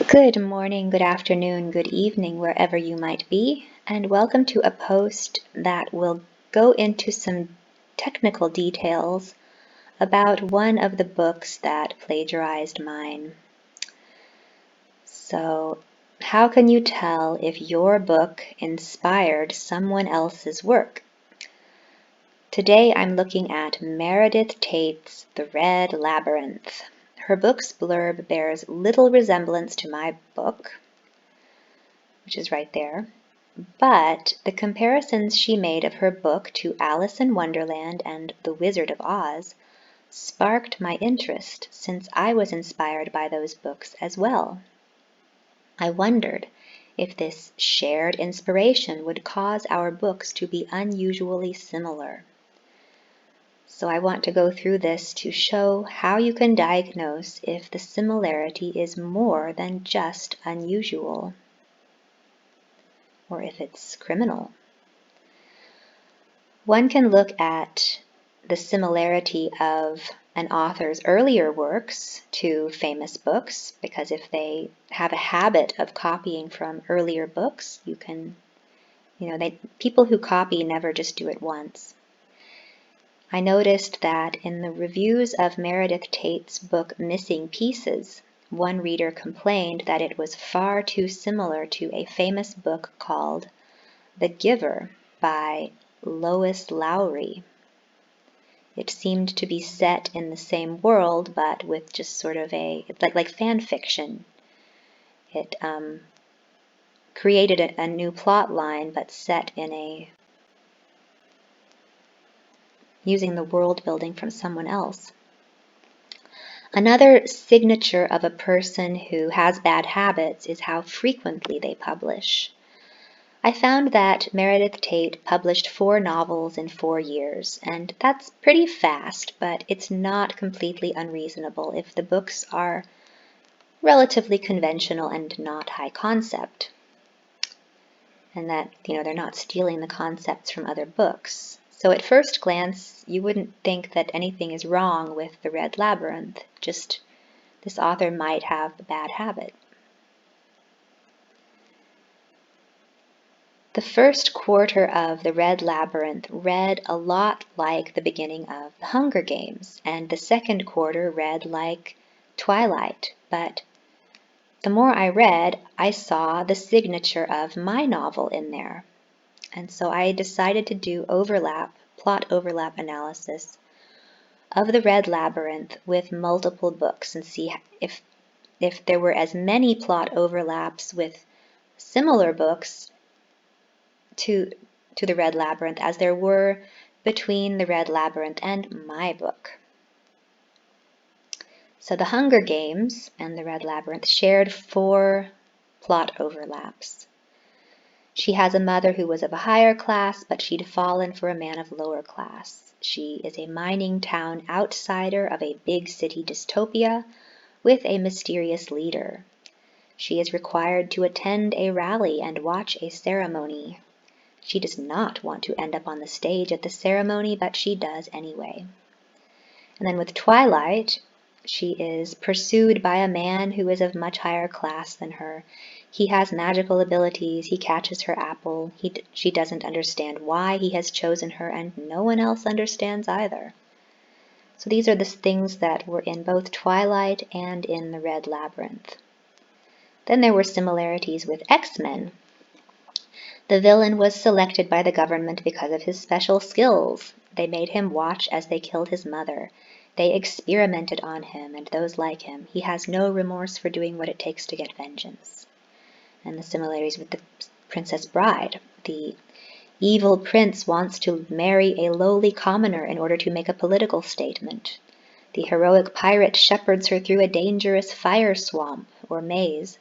Good morning, good afternoon, good evening, wherever you might be, and welcome to a post that will go into some technical details about one of the books that plagiarized mine. So, how can you tell if your book inspired someone else's work? Today I'm looking at Meredith Tate's The Red Labyrinth. Her book's blurb bears little resemblance to my book, which is right there, but the comparisons she made of her book to Alice in Wonderland and The Wizard of Oz sparked my interest since I was inspired by those books as well. I wondered if this shared inspiration would cause our books to be unusually similar. So I want to go through this to show how you can diagnose if the similarity is more than just unusual, or if it's criminal. One can look at the similarity of an author's earlier works to famous books, because if they have a habit of copying from earlier books, people who copy never just do it once. I noticed that in the reviews of Meredith Tate's book Missing Pieces, one reader complained that it was far too similar to a famous book called The Giver by Lois Lowry. It seemed to be set in the same world, but with just sort of like fan fiction. It created a new plot line, but set in using the world building from someone else. Another signature of a person who has bad habits is how frequently they publish. I found that Meredith Tate published 4 novels in 4 years, and that's pretty fast, but it's not completely unreasonable if the books are relatively conventional and not high concept, and that they're not stealing the concepts from other books. So at first glance, you wouldn't think that anything is wrong with The Red Labyrinth, just this author might have a bad habit. The first quarter of The Red Labyrinth read a lot like the beginning of The Hunger Games, and the second quarter read like Twilight, but the more I read, I saw the signature of my novel in there. And so I decided to do plot overlap analysis of The Red Labyrinth with multiple books and see if there were as many plot overlaps with similar books to The Red Labyrinth as there were between The Red Labyrinth and my book. So The Hunger Games and The Red Labyrinth shared 4 plot overlaps. She has a mother who was of a higher class, but she'd fallen for a man of lower class. She is a mining town outsider of a big city dystopia with a mysterious leader. She is required to attend a rally and watch a ceremony. She does not want to end up on the stage at the ceremony, but she does anyway. And then with Twilight, she is pursued by a man who is of much higher class than her. He has magical abilities, he catches her apple, she doesn't understand why he has chosen her, and no one else understands either. So these are the things that were in both Twilight and in The Red Labyrinth. Then there were similarities with X-Men. The villain was selected by the government because of his special skills. They made him watch as they killed his mother. They experimented on him and those like him. He has no remorse for doing what it takes to get vengeance. And the similarities with the Princess Bride. The evil prince wants to marry a lowly commoner in order to make a political statement. The heroic pirate shepherds her through a dangerous fire swamp or maze.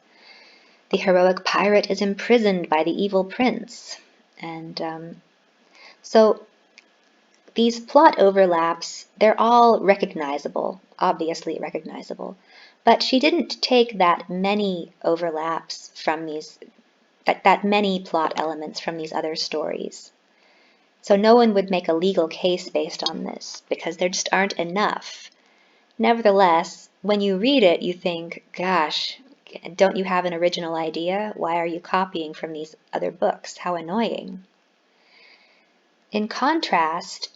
The heroic pirate is imprisoned by the evil prince. And so these plot overlaps, they're all recognizable, obviously recognizable. But she didn't take that many overlaps from that many plot elements from these other stories. So no one would make a legal case based on this, because there just aren't enough. Nevertheless, when you read it, you think, gosh, Don't you have an original idea? Why are you copying from these other books? How annoying. In contrast,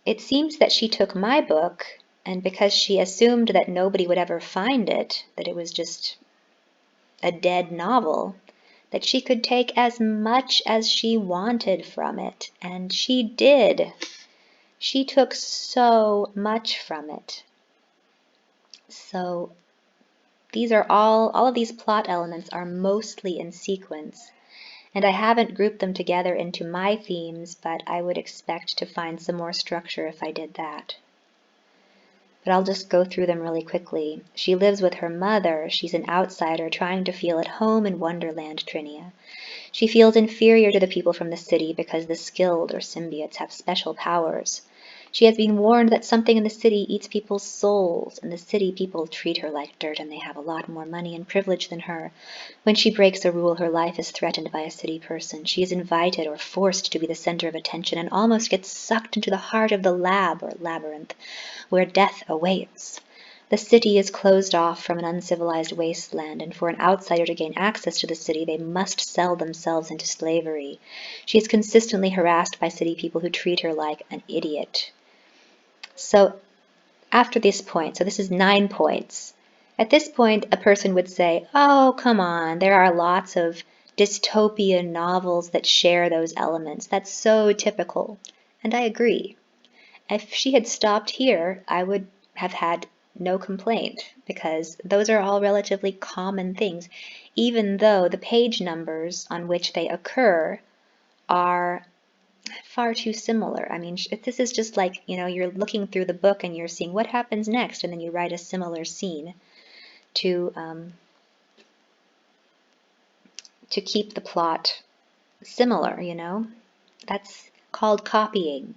it seems that she took my book, and because she assumed that nobody would ever find it, that it was just a dead novel, that she could take as much as she wanted from it. And she did. She took so much from it. So these are all of these plot elements are mostly in sequence. And I haven't grouped them together into my themes, but I would expect to find some more structure if I did that. But I'll just go through them really quickly. She lives with her mother. She's an outsider trying to feel at home in Wonderland, Trinia. She feels inferior to the people from the city because the skilled or symbiotes have special powers. She has been warned that something in the city eats people's souls, and the city people treat her like dirt, and they have a lot more money and privilege than her. When she breaks a rule, her life is threatened by a city person. She is invited or forced to be the center of attention and almost gets sucked into the heart of the lab or labyrinth, where death awaits. The city is closed off from an uncivilized wasteland, and for an outsider to gain access to the city, they must sell themselves into slavery. She is consistently harassed by city people who treat her like an idiot. So after this point, so this is 9 points. At this point, a person would say, oh, come on, there are lots of dystopian novels that share those elements. That's so typical. And I agree. If she had stopped here, I would have had no complaint, because those are all relatively common things, even though the page numbers on which they occur are far too similar. I mean, this is just like, you're looking through the book and you're seeing what happens next, and then you write a similar scene to keep the plot similar, That's called copying.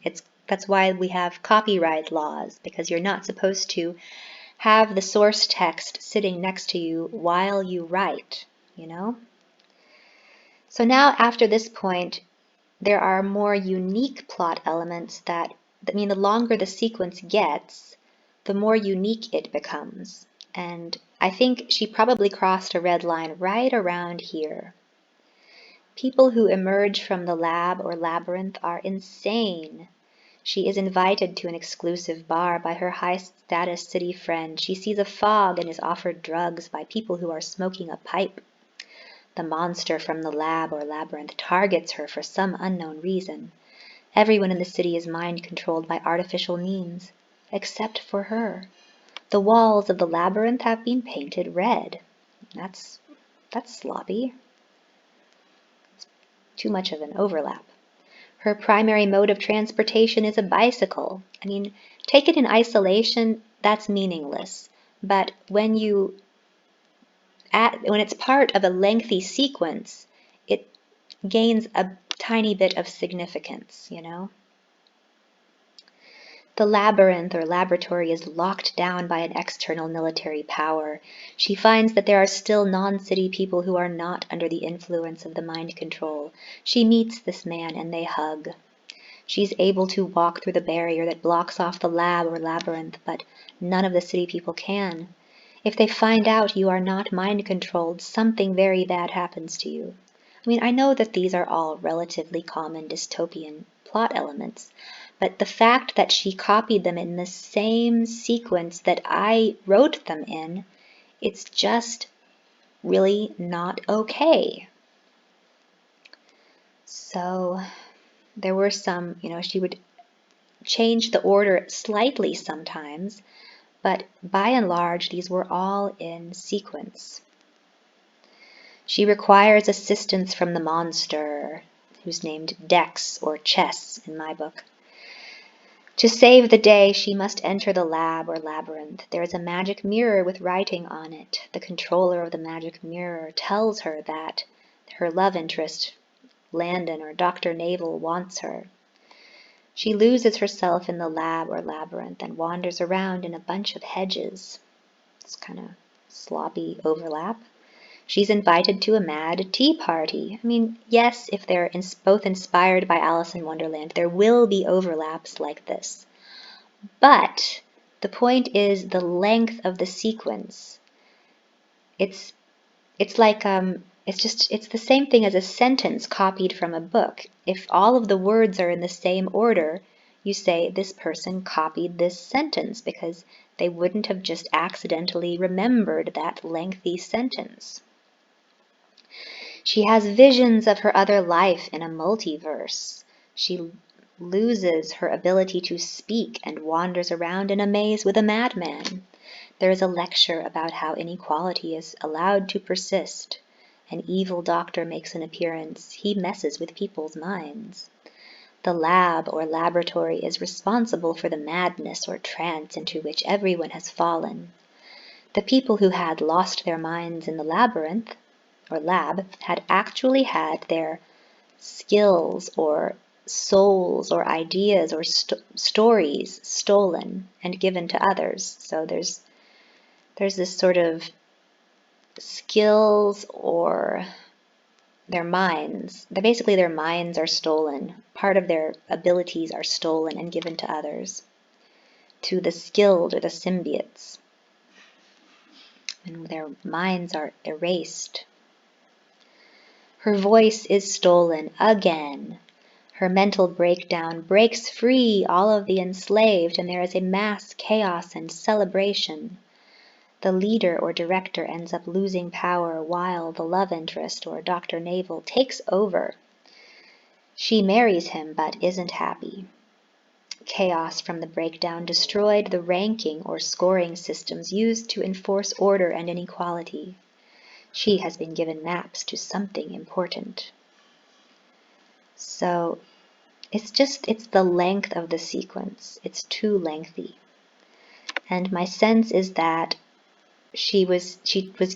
That's why we have copyright laws, because you're not supposed to have the source text sitting next to you while you write, So now after this point, there are more unique plot elements that mean the longer the sequence gets, the more unique it becomes. And I think she probably crossed a red line right around here. People who emerge from the lab or labyrinth are insane. She is invited to an exclusive bar by her high-status city friend. She sees a fog and is offered drugs by people who are smoking a pipe. The monster from the lab or labyrinth targets her for some unknown reason. Everyone in the city is mind-controlled by artificial means, except for her. The walls of the labyrinth have been painted red. That's sloppy. It's too much of an overlap. Her primary mode of transportation is a bicycle. I mean, taken in isolation, that's meaningless. But when it's part of a lengthy sequence, it gains a tiny bit of significance, The labyrinth or laboratory is locked down by an external military power. She finds that there are still non-city people who are not under the influence of the mind control. She meets this man and they hug. She's able to walk through the barrier that blocks off the lab or labyrinth, but none of the city people can. If they find out you are not mind-controlled, something very bad happens to you. I mean, I know that these are all relatively common dystopian plot elements, but the fact that she copied them in the same sequence that I wrote them in, it's just really not okay. So there were some, she would change the order slightly sometimes, but by and large, these were all in sequence. She requires assistance from the monster, who's named Dex or Chess in my book. To save the day, she must enter the lab or labyrinth. There is a magic mirror with writing on it. The controller of the magic mirror tells her that her love interest, Landon or Dr. Navel, wants her. She loses herself in the lab or labyrinth and wanders around in a bunch of hedges. It's kind of sloppy overlap. She's invited to a mad tea party. I mean, yes, if they're both inspired by Alice in Wonderland, there will be overlaps like this. But the point is the length of the sequence. It's it's like it's the same thing as a sentence copied from a book. If all of the words are in the same order, you say this person copied this sentence because they wouldn't have just accidentally remembered that lengthy sentence. She has visions of her other life in a multiverse. She loses her ability to speak and wanders around in a maze with a madman. There is a lecture about how inequality is allowed to persist. An evil doctor makes an appearance. He messes with people's minds. The lab or laboratory is responsible for the madness or trance into which everyone has fallen. The people who had lost their minds in the labyrinth or lab had actually had their skills or souls or ideas or stories stolen and given to others. So there's this sort of skills or their minds. Basically, their minds are stolen. Part of their abilities are stolen and given to others, to the skilled or the symbiotes. And their minds are erased. Her voice is stolen again. Her mental breakdown breaks free all of the enslaved, and there is a mass chaos and celebration. The leader or director ends up losing power while the love interest or Dr. Navel takes over. She marries him but isn't happy. Chaos from the breakdown destroyed the ranking or scoring systems used to enforce order and inequality. She has been given maps to something important. So it's the length of the sequence. It's too lengthy. And my sense is that she was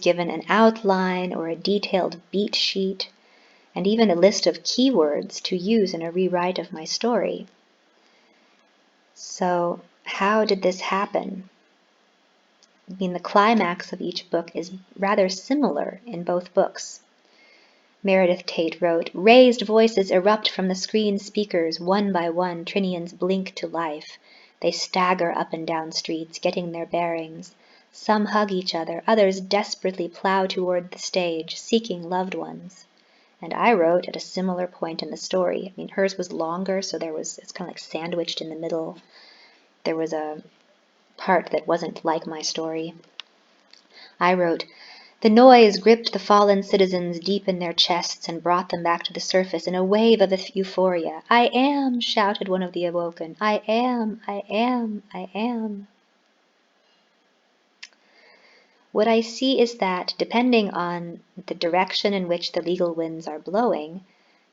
given an outline or a detailed beat sheet and even a list of keywords to use in a rewrite of my story. So how did this happen? I mean, the climax of each book is rather similar in both books. Meredith Tate wrote, "Raised voices erupt from the screen speakers. One by one, Trinians blink to life. They stagger up and down streets, getting their bearings. Some hug each other, others desperately plow toward the stage, seeking loved ones." And I wrote at a similar point in the story. I mean, hers was longer, so it's kind of like sandwiched in the middle. There was a part that wasn't like my story. I wrote, "The noise gripped the fallen citizens deep in their chests and brought them back to the surface in a wave of euphoria. 'I am!' shouted one of the awoken. 'I am! I am! I am!' What I see is that, depending on the direction in which the legal winds are blowing,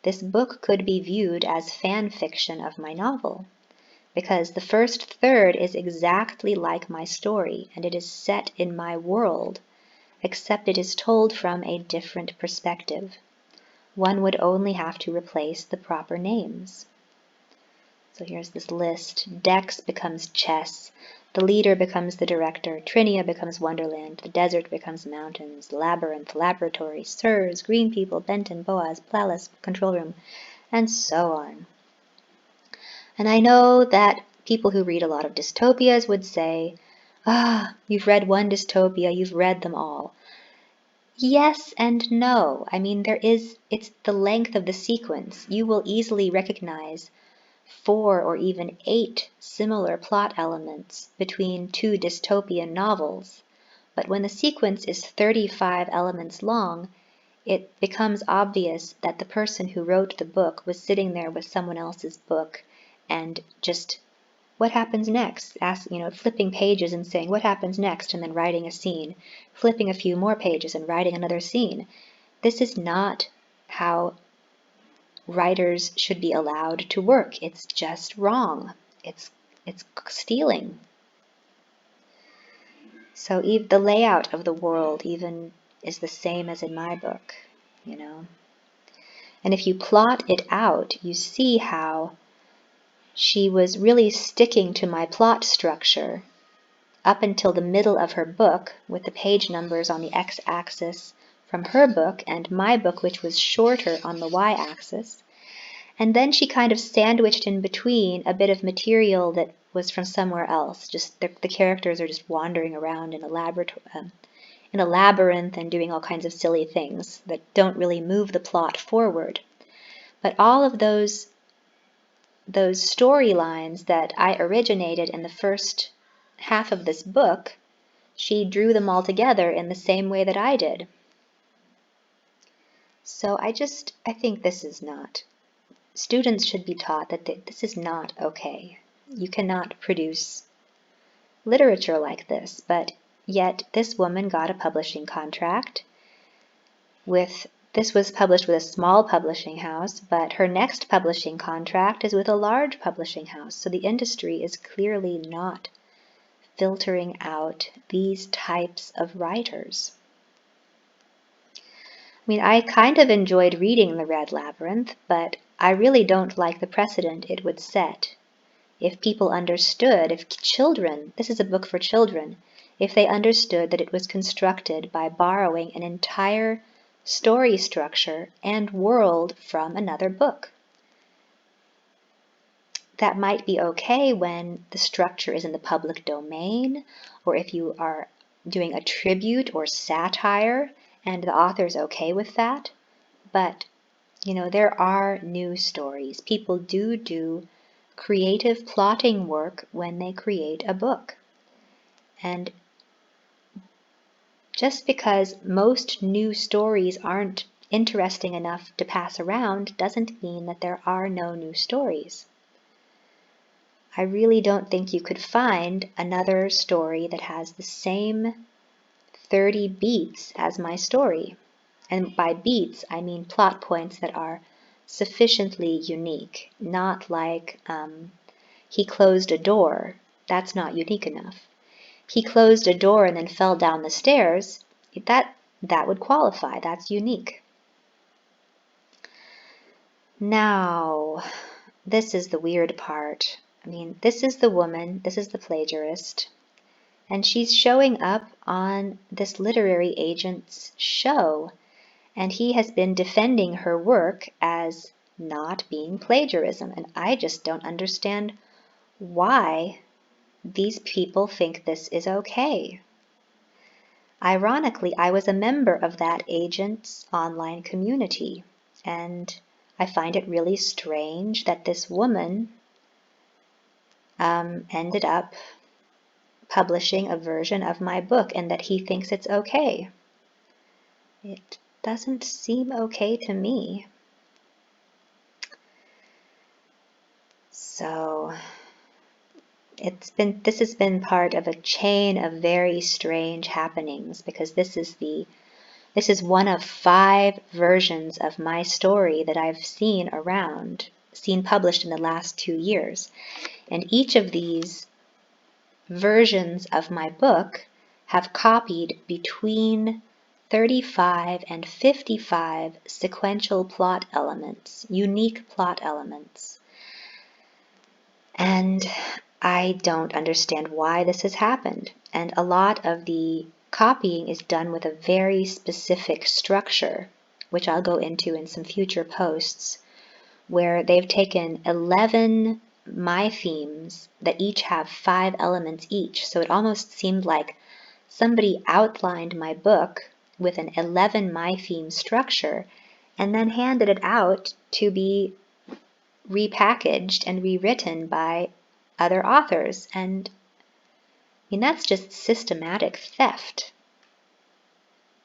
this book could be viewed as fan fiction of my novel, because the first third is exactly like my story, and it is set in my world, except it is told from a different perspective. One would only have to replace the proper names. So here's this list. Dex becomes chess. The leader becomes the director. Trinia becomes Wonderland. The desert becomes mountains. Labyrinth, laboratory, Sirs, green people, Benton, Boaz, Palace, control room, and so on. And I know that people who read a lot of dystopias would say, you've read one dystopia, you've read them all. Yes and no. I mean, it's the length of the sequence. You will easily recognize 4 or even 8 similar plot elements between 2 dystopian novels. But when the sequence is 35 elements long, it becomes obvious that the person who wrote the book was sitting there with someone else's book and just, what happens next? Flipping pages and saying, what happens next? And then writing a scene. Flipping a few more pages and writing another scene. This is not how writers should be allowed to work. It's just wrong. It's stealing. So the layout of the world even is the same as in my book, And if you plot it out, you see how she was really sticking to my plot structure up until the middle of her book, with the page numbers on the x-axis from her book and my book, which was shorter, on the y-axis. And then she kind of sandwiched in between a bit of material that was from somewhere else. Just the characters are just wandering around in a laboratory, in a labyrinth and doing all kinds of silly things that don't really move the plot forward. But all of those storylines that I originated in the first half of this book, she drew them all together in the same way that I did. So I think this is not. Students should be taught that this is not okay. You cannot produce literature like this, but yet this woman got a publishing contract this was published with a small publishing house, but her next publishing contract is with a large publishing house. So the industry is clearly not filtering out these types of writers. I mean, I kind of enjoyed reading The Red Labyrinth, but I really don't like the precedent it would set. If people understood, if children, this is a book for children, if they understood that it was constructed by borrowing an entire story structure and world from another book. That might be okay when the structure is in the public domain, or if you are doing a tribute or satire and the author's okay with that. But, there are new stories. People do creative plotting work when they create a book. And just because most new stories aren't interesting enough to pass around doesn't mean that there are no new stories. I really don't think you could find another story that has the same 30 beats as my story. And by beats, I mean plot points that are sufficiently unique, not like he closed a door. That's not unique enough. He closed a door and then fell down the stairs. That would qualify. That's unique. Now, this is the weird part. I mean, this is the woman, this is the plagiarist, and she's showing up on this literary agent's show, and he has been defending her work as not being plagiarism, and I just don't understand why these people think this is okay. Ironically, I was a member of that agent's online community, and I find it really strange that this woman ended up publishing a version of my book and that he thinks it's okay. It doesn't seem okay to me. So this has been part of a chain of very strange happenings, because this is one of 5 versions of my story that I've seen published in the last 2 years. And each of these versions of my book have copied between 35 and 55 sequential plot elements, unique plot elements. And I don't understand why this has happened. And a lot of the copying is done with a very specific structure, which I'll go into in some future posts, where they've taken 11 my themes that each have 5 elements each. So it almost seemed like somebody outlined my book with an 11 my theme structure and then handed it out to be repackaged and rewritten by other authors. And I mean, that's just systematic theft.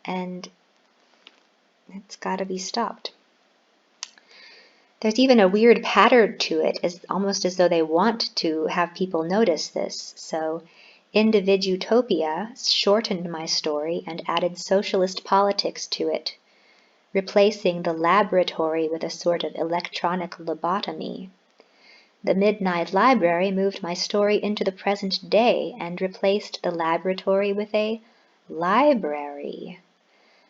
And it's got to be stopped. There's even a weird pattern to it, almost as though they want to have people notice this. So Individutopia shortened my story and added socialist politics to it, replacing the laboratory with a sort of electronic lobotomy. The Midnight Library moved my story into the present day and replaced the laboratory with a library.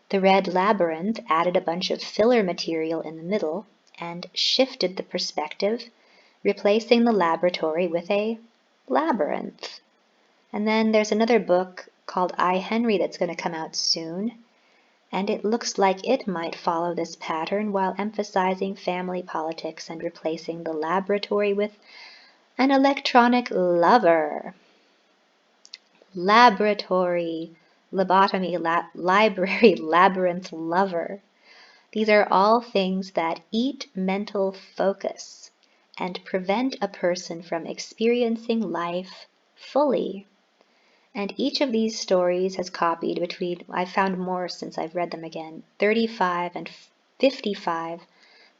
The Red Labyrinth added a bunch of filler material in the middle and shifted the perspective, replacing the laboratory with a labyrinth. And then there's another book called I, Henry that's going to come out soon, and it looks like it might follow this pattern while emphasizing family politics and replacing the laboratory with an electronic lover. Laboratory, lobotomy, library, labyrinth, lover. These are all things that eat mental focus and prevent a person from experiencing life fully. And each of these stories has copied between, I've found more since I've read them again, 35 and 55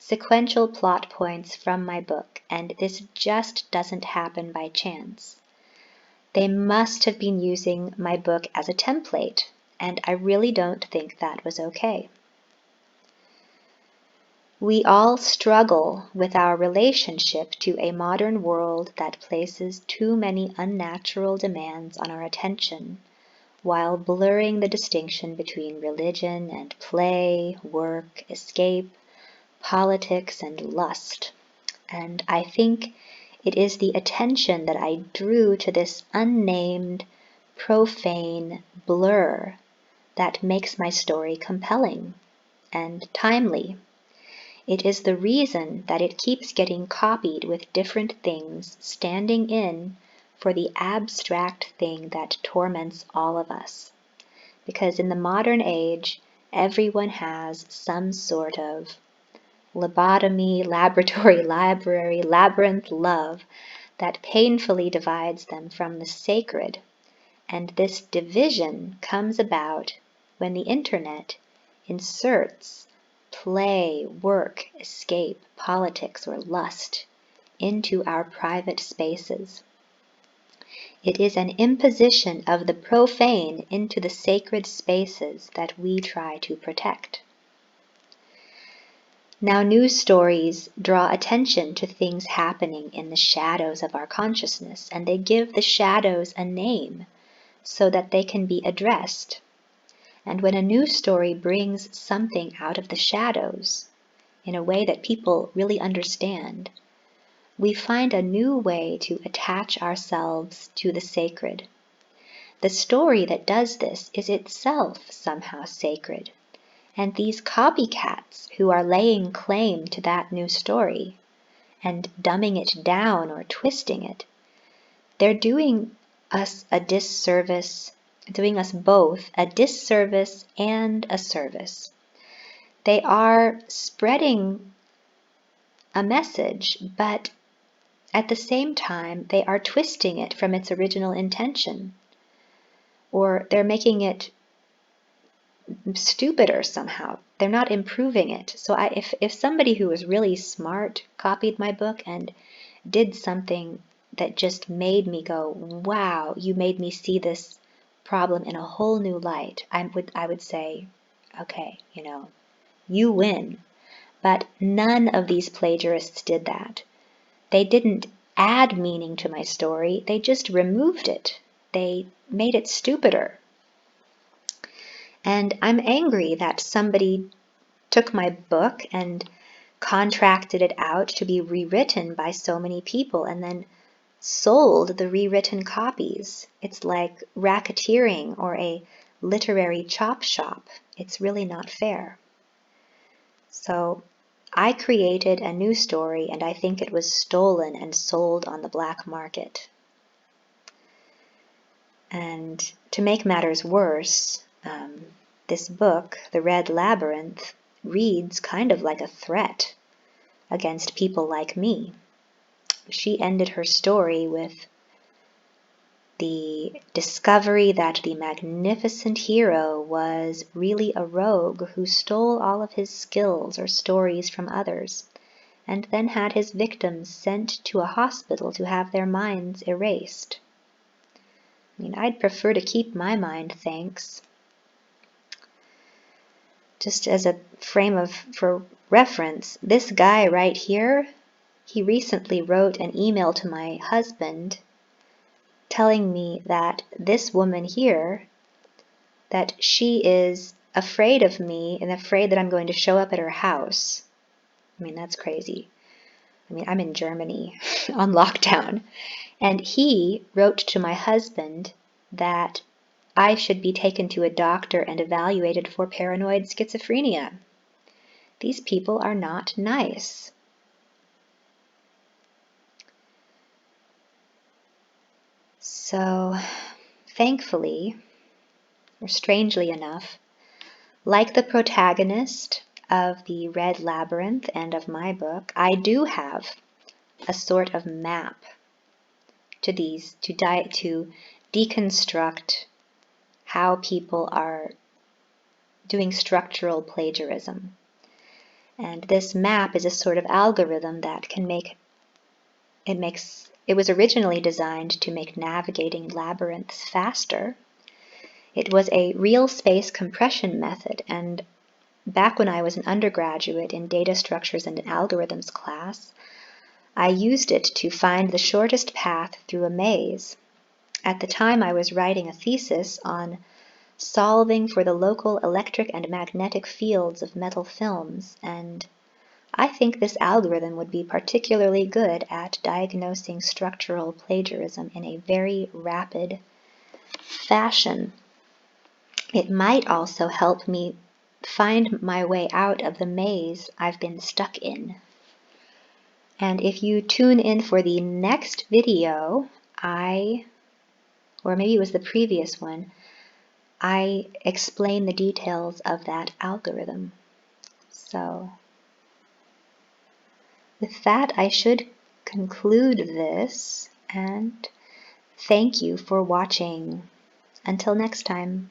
sequential plot points from my book, and this just doesn't happen by chance. They must have been using my book as a template, and I really don't think that was okay. We all struggle with our relationship to a modern world that places too many unnatural demands on our attention, while blurring the distinction between religion and play, work, escape, politics, and lust. And I think it is the attention that I drew to this unnamed, profane blur that makes my story compelling and timely. It is the reason that it keeps getting copied with different things standing in for the abstract thing that torments all of us. Because in the modern age, everyone has some sort of lobotomy, laboratory, library, labyrinth love that painfully divides them from the sacred. And this division comes about when the internet inserts play, work, escape, politics, or lust into our private spaces. It is an imposition of the profane into the sacred spaces that we try to protect. Now, news stories draw attention to things happening in the shadows of our consciousness, and they give the shadows a name so that they can be addressed. And when a news story brings something out of the shadows in a way that people really understand, we find a new way to attach ourselves to the sacred. The story that does this is itself somehow sacred. And these copycats who are laying claim to that new story and dumbing it down or twisting it, they're doing us a disservice, doing us both a disservice and a service. They are spreading a message, but at the same time, they are twisting it from its original intention, or they're making it stupider somehow. They're not improving it. So if somebody who was really smart copied my book and did something that just made me go, wow, you made me see this problem in a whole new light, I would say, okay, you win. But none of these plagiarists did that. They didn't add meaning to my story, they just removed it. They made it stupider. And I'm angry that somebody took my book and contracted it out to be rewritten by so many people and then sold the rewritten copies. It's like racketeering or a literary chop shop. It's really not fair. So I created a new story and I think it was stolen and sold on the black market. And to make matters worse, this book, The Red Labyrinth, reads kind of like a threat against people like me. She ended her story with the discovery that the magnificent hero was really a rogue who stole all of his skills or stories from others, and then had his victims sent to a hospital to have their minds erased. I'd prefer to keep my mind, thanks. Just as a frame for reference, this guy right here, he recently wrote an email to my husband telling me that this woman here, that she is afraid of me and afraid that I'm going to show up at her house. That's crazy. I'm in Germany on lockdown. And he wrote to my husband that I should be taken to a doctor and evaluated for paranoid schizophrenia. These people are not nice. So, thankfully, or strangely enough, like the protagonist of the Red Labyrinth and of my book, I do have a sort of map to deconstruct how people are doing structural plagiarism. And this map is a sort of algorithm that it was originally designed to make navigating labyrinths faster. It was a real space compression method, and back when I was an undergraduate in data structures and algorithms class, I used it to find the shortest path through a maze. At the time, I was writing a thesis on solving for the local electric and magnetic fields of metal films, and I think this algorithm would be particularly good at diagnosing structural plagiarism in a very rapid fashion. It might also help me find my way out of the maze I've been stuck in. And if you tune in for the next video, or maybe it was the previous one, I explain the details of that algorithm. So with that, I should conclude this, and thank you for watching. Until next time.